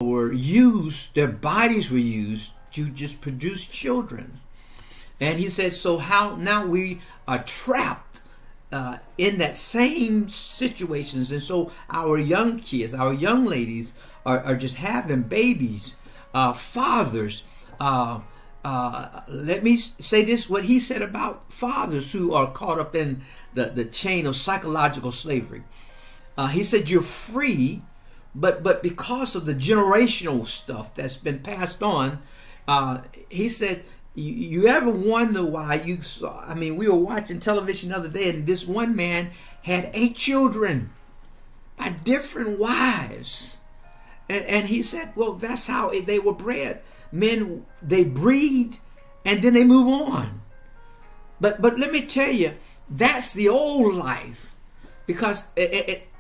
were used, their bodies were used to just produce children. And he said, so how now we are trapped in that same situations. And so our young kids, our young ladies are just having babies, fathers. Let me say this, what he said about fathers who are caught up in the chain of psychological slavery. He said, you're free, but because of the generational stuff that's been passed on, he said, you ever wonder why you saw, I mean, we were watching television the other day, and this one man had 8 children by different wives. And he said, well, that's how they were bred. Men, they breed and then they move on. But let me tell you, that's the old life, because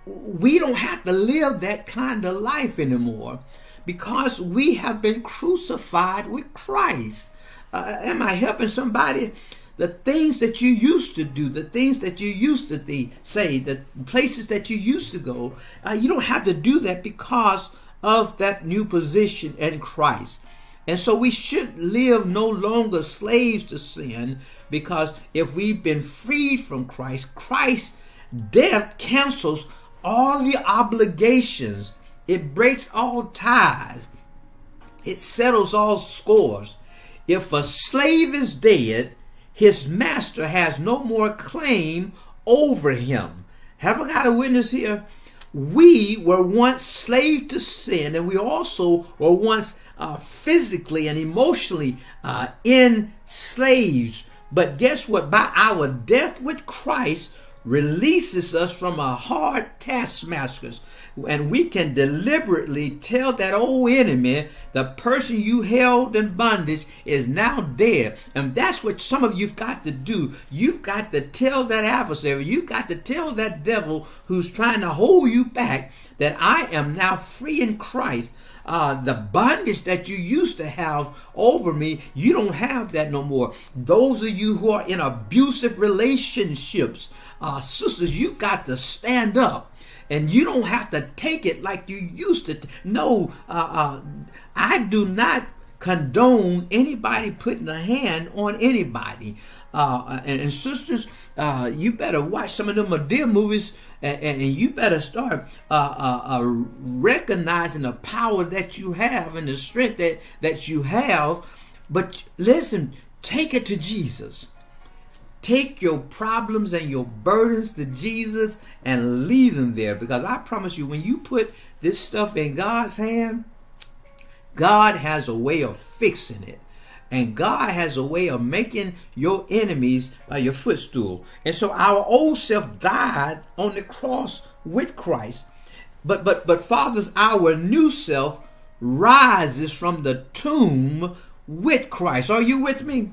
we don't have to live that kind of life anymore, because we have been crucified with Christ. Am I helping somebody? The things that you used to do, the things that you used to say, the places that you used to go, you don't have to do that because of that new position in Christ. And so we should live no longer slaves to sin, because if we've been freed from Christ, Christ's death cancels all the obligations. It breaks all ties. It settles all scores. If a slave is dead, his master has no more claim over him. Have I got a witness here? We were once slaves to sin, and we also were once physically and emotionally enslaved. But guess what? By our death with Christ releases us from a hard taskmasters, and we can deliberately tell that old enemy, the person you held in bondage is now dead. And that's what some of you've got to do. You've got to tell that adversary, you've got to tell that devil who's trying to hold you back, that I am now free in Christ. The bondage that you used to have over me, you don't have that no more. Those of you who are in abusive relationships, sisters, you got to stand up, and you don't have to take it like you used to. No, I do not condone anybody putting a hand on anybody. And sisters, you better watch some of them Madea movies, and you better start recognizing the power that you have and the strength that you have. But listen, take it to Jesus. Take your problems and your burdens to Jesus and leave them there, because I promise you, when you put this stuff in God's hand, God has a way of fixing it. And God has a way of making your enemies your footstool. And so our old self died on the cross with Christ. But fathers, our new self rises from the tomb with Christ. Are you with me?